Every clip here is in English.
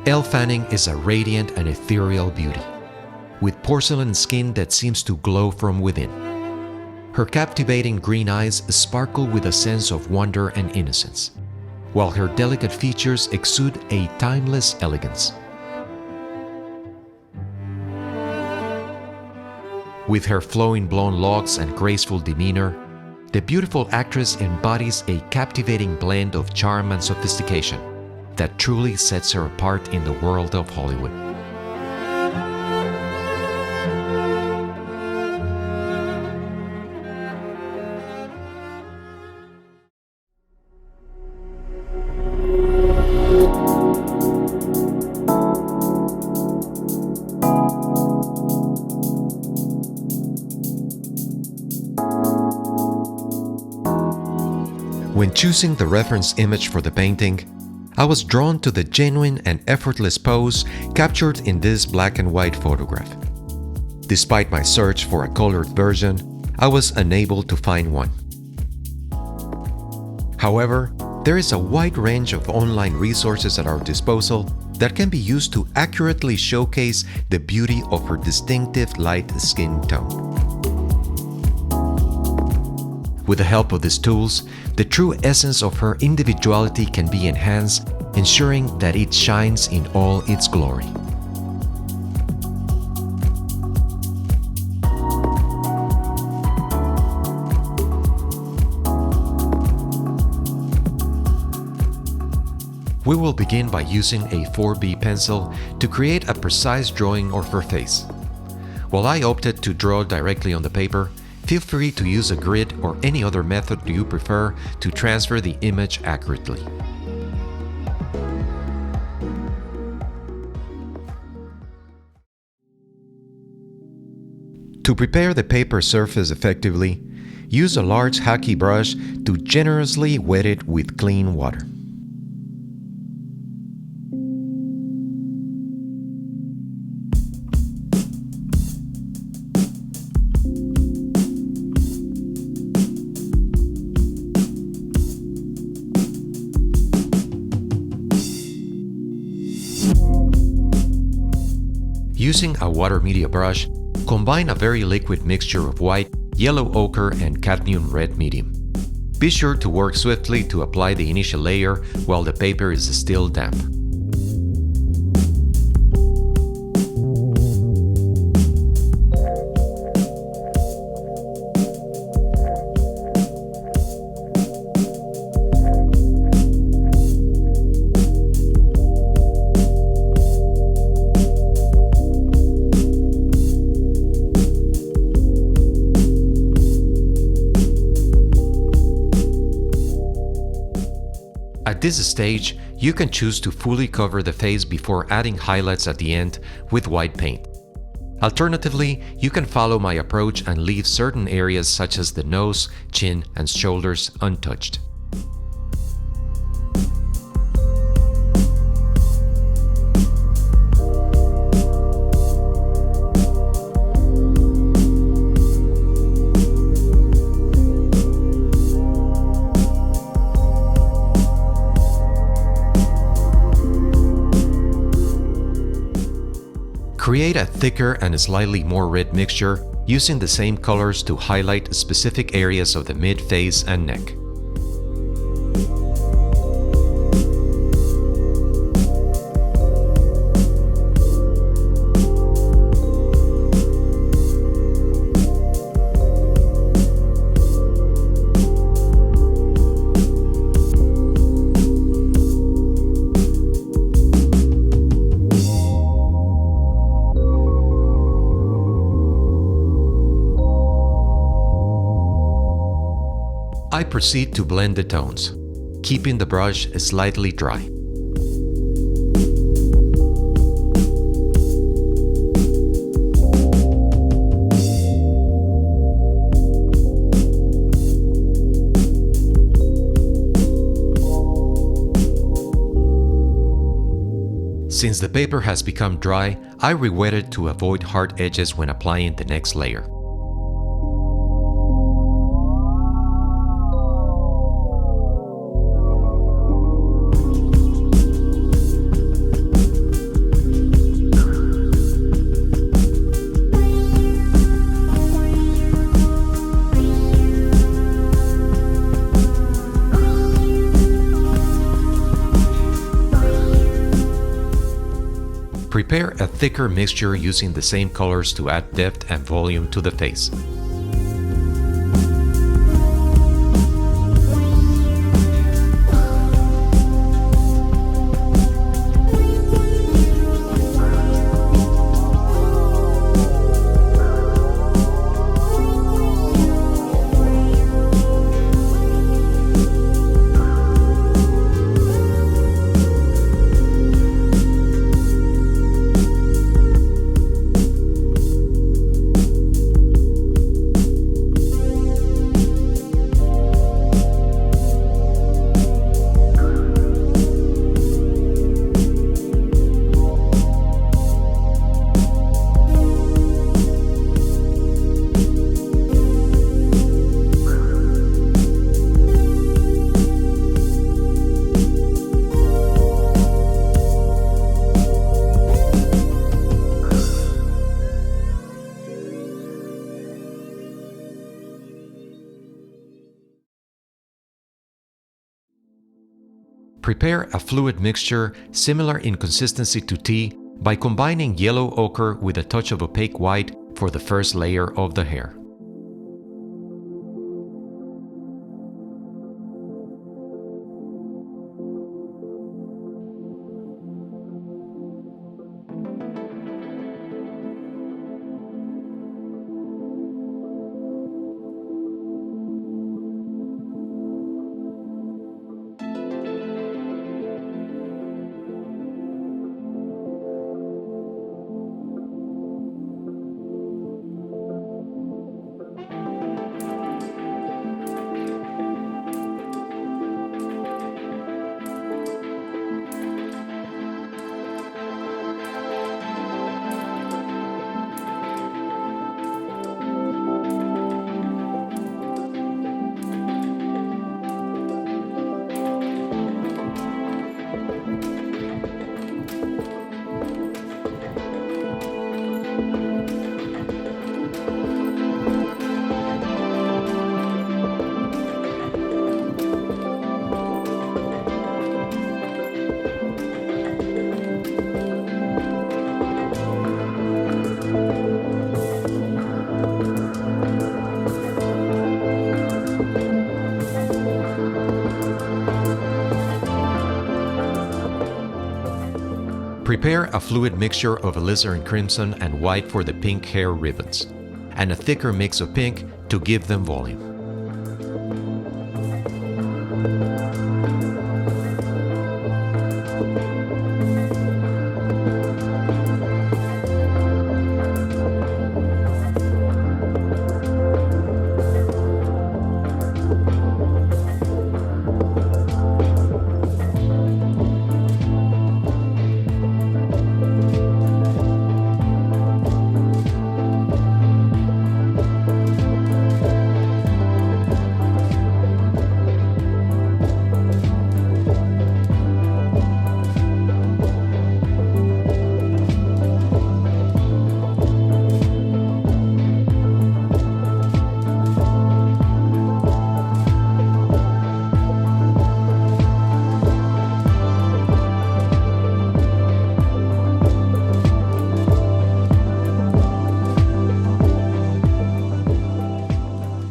Ellefanning is a radiant and ethereal beauty, with porcelain skin that seems to glow from within. Her captivating green eyes sparkle with a sense of wonder and innocence, while her delicate features exude a timeless elegance. With her flowing blonde locks and graceful demeanor, the beautiful actress embodies a captivating blend of charm and sophistication that truly sets her apart in the world of Hollywood. When choosing the reference image for the painting, I was drawn to the genuine and effortless pose captured in this black and white photograph. Despite my search for a colored version, I was unable to find one. However, there is a wide range of online resources at our disposal that can be used to accurately showcase the beauty of her distinctive light skin tone. With the help of these tools, the true essence of her individuality can be enhanced, ensuring that it shines in all its glory. We will begin by using a 4B pencil to create a precise drawing of her face. While I opted to draw directly on the paper, feel free to use a grid or any other method you prefer to transfer the image accurately. To prepare the paper surface effectively, use a large Hake brush to generously wet it with clean water. Using a water media brush, combine a very liquid mixture of white, yellow ochre, and cadmium red medium. Be sure to work swiftly to apply the initial layer while the paper is still damp. At this stage, you can choose to fully cover the face before adding highlights at the end with white paint. Alternatively, you can follow my approach and leave certain areas such as the nose, chin, and shoulders untouched. Create a thicker and slightly more red mixture using the same colors to highlight specific areas of the mid-face and neck. I proceed to blend the tones, keeping the brush slightly dry. Since the paper has become dry, I re-wet it to avoid hard edges when applying the next layer. Prepare a thicker mixture using the same colors to add depth and volume to the face. Prepare a fluid mixture similar in consistency to tea by combining yellow ochre with a touch of opaque white for the first layer of the hair. Prepare a fluid mixture of alizarin crimson and white for the pink hair ribbons, and a thicker mix of pink to give them volume.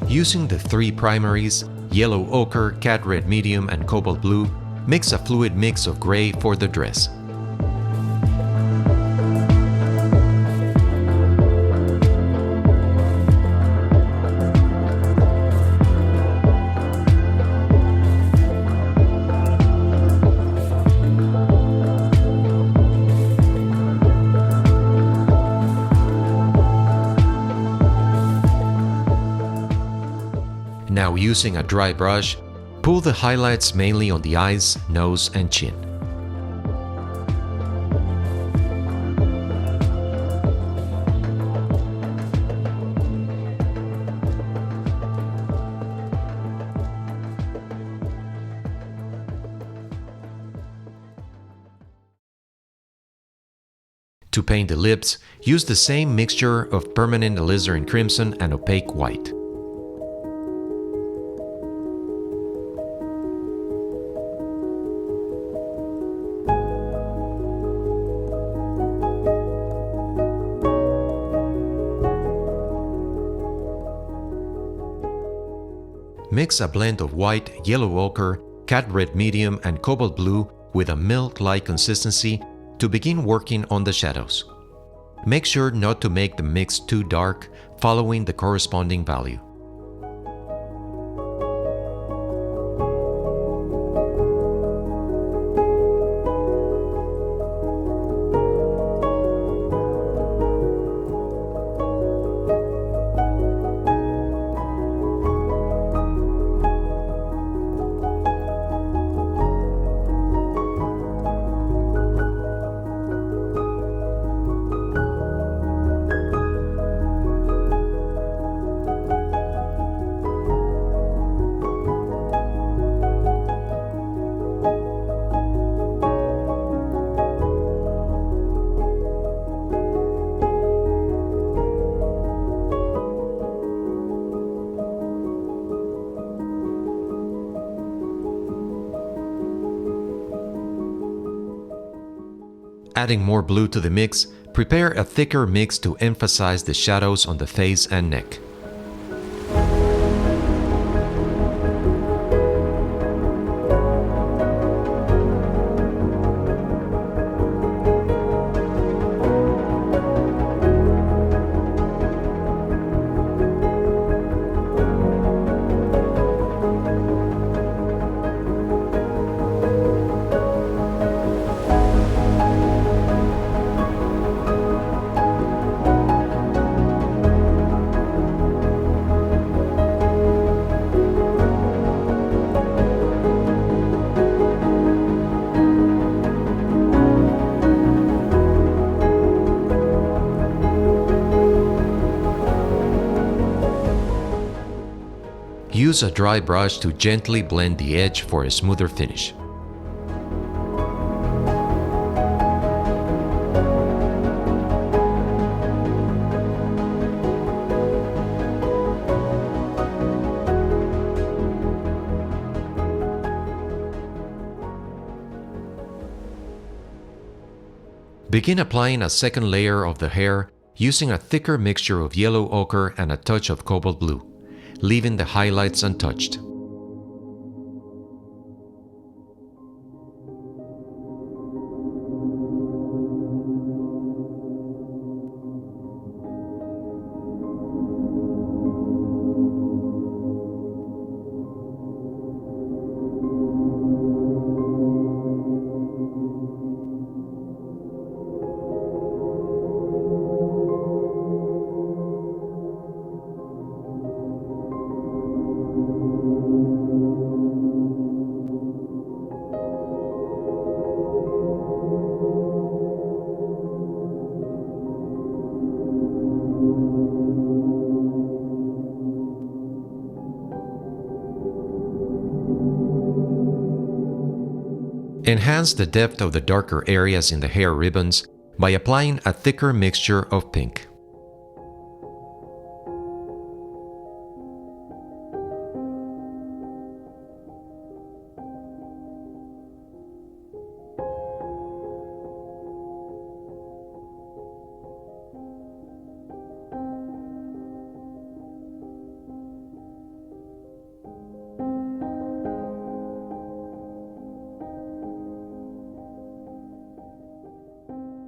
Using the three primaries, yellow ochre, cat red medium, and cobalt blue, mix a fluid mix of gray for the dress. Now, using a dry brush, pull the highlights mainly on the eyes, nose, and chin. To paint the lips, use the same mixture of permanent alizarin crimson and opaque white. Mix a blend of white, yellow ochre, cat red medium, and cobalt blue with a milk-like consistency to begin working on the shadows. Make sure not to make the mix too dark, following the corresponding value. Adding more blue to the mix, prepare a thicker mix to emphasize the shadows on the face and neck. Use a dry brush to gently blend the edge for a smoother finish. Begin applying a second layer of the hair using a thicker mixture of yellow ochre and a touch of cobalt blue, leaving the highlights untouched. Enhance the depth of the darker areas in the hair ribbons by applying a thicker mixture of pink.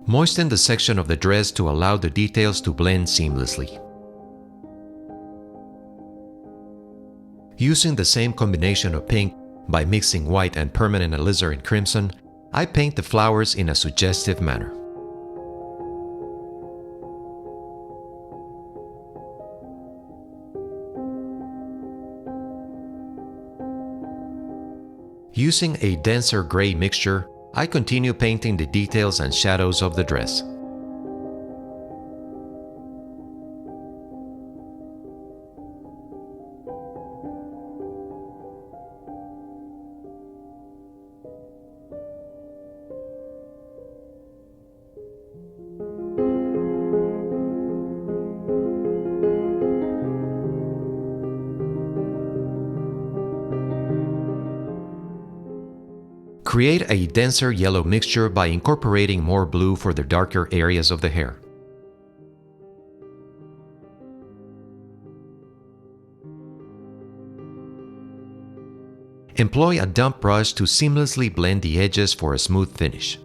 Moisten the section of the dress to allow the details to blend seamlessly. Using the same combination of pink by mixing white and permanent alizarin crimson, I paint the flowers in a suggestive manner. Using a denser gray mixture, I continue painting the details and shadows of the dress. Create a denser yellow mixture by incorporating more blue for the darker areas of the hair. Employ a damp brush to seamlessly blend the edges for a smooth finish.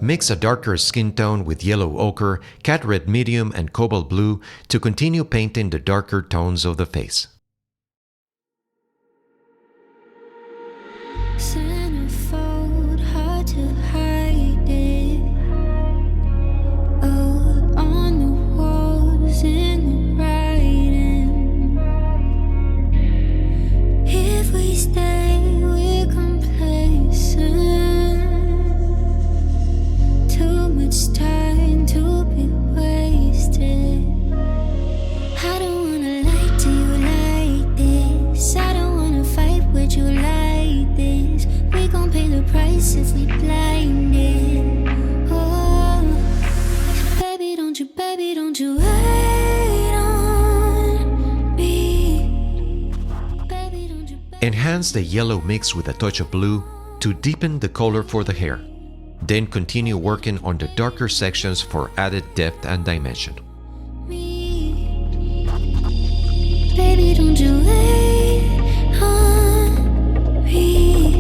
Mix a darker skin tone with yellow ochre, cat red medium, and cobalt blue to continue painting the darker tones of the face. Centerfold, hard to hide it. Oh, on the walls, in the writing. If we stay, we're complacent. Too much time to be wasted. I don't wanna lie to you like this. I don't wanna fight with you like this. We gon' pay the price if we blinded. Oh, baby, don't you wait on me. Baby, don't you. Enhance the yellow mix with a touch of blue to deepen the color for the hair. Then continue working on the darker sections for added depth and dimension. Baby, don't you wait on me.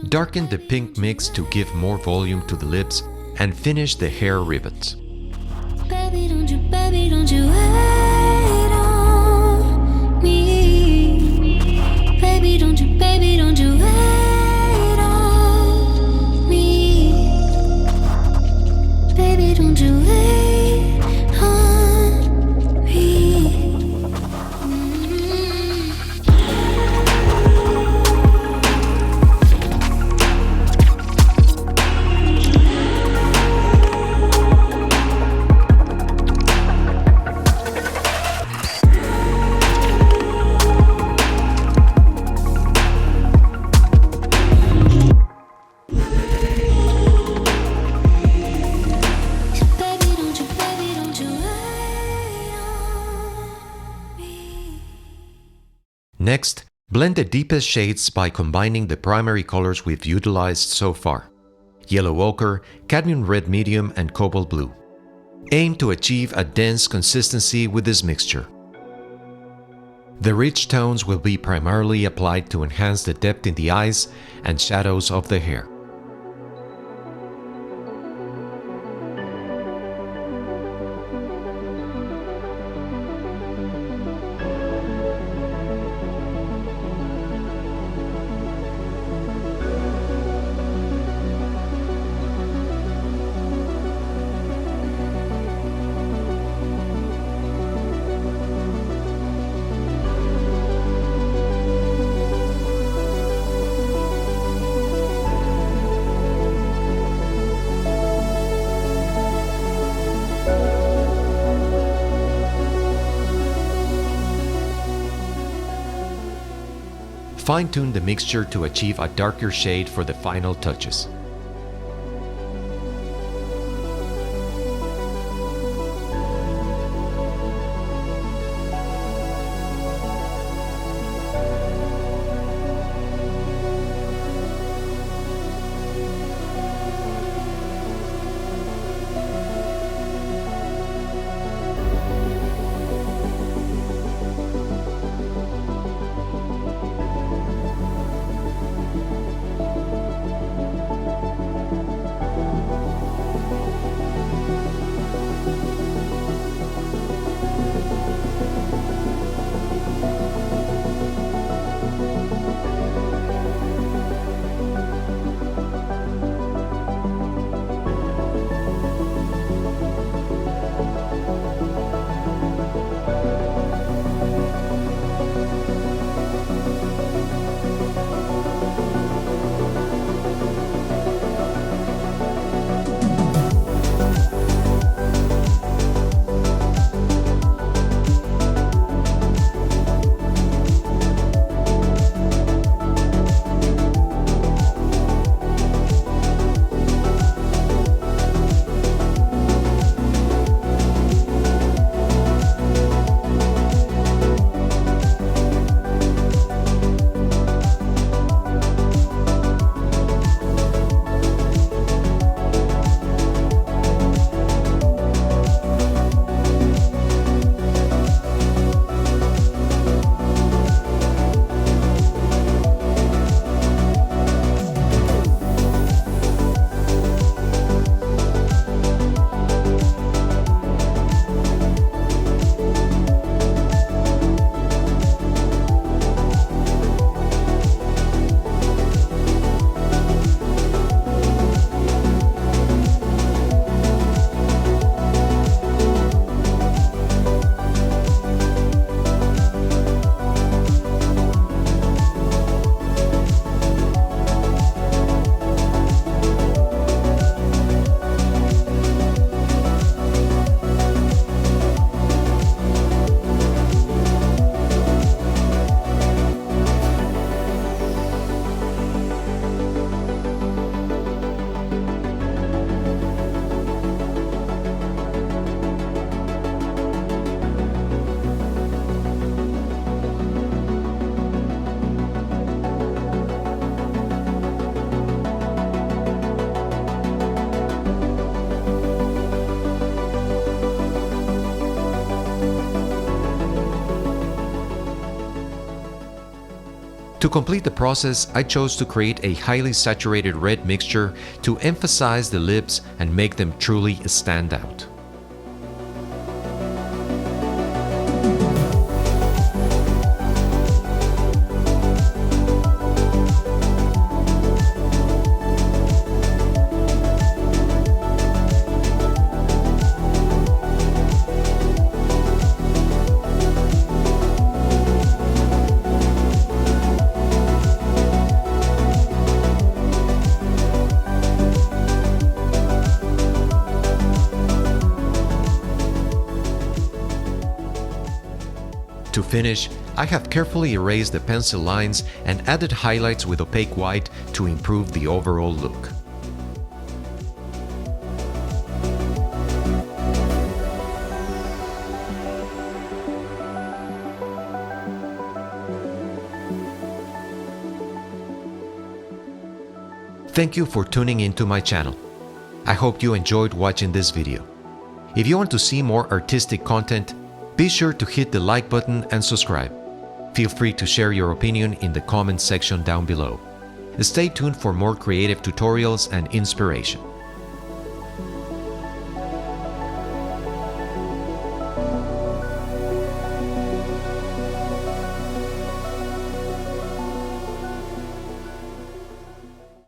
Darken the pink mix to give more volume to the lips and finish the hair ribbons. Baby, don't you wait on me. Baby, don't you wait on me. Baby, don't you wait on me. Next, blend the deepest shades by combining the primary colors we've utilized so far: yellow ochre, cadmium red medium, and cobalt blue. Aim to achieve a dense consistency with this mixture. The rich tones will be primarily applied to enhance the depth in the eyes and shadows of the hair. fine-tune the mixture to achieve a darker shade for the final touches. To complete the process, I chose to create a highly saturated red mixture to emphasize the lips and make them truly stand out. To finish, I have carefully erased the pencil lines and added highlights with opaque white to improve the overall look. Thank you for tuning into my channel. I hope you enjoyed watching this video. If you want to see more artistic content, be sure to hit the like button and subscribe. Feel free to share your opinion in the comments section down below. Stay tuned for more creative tutorials and inspiration.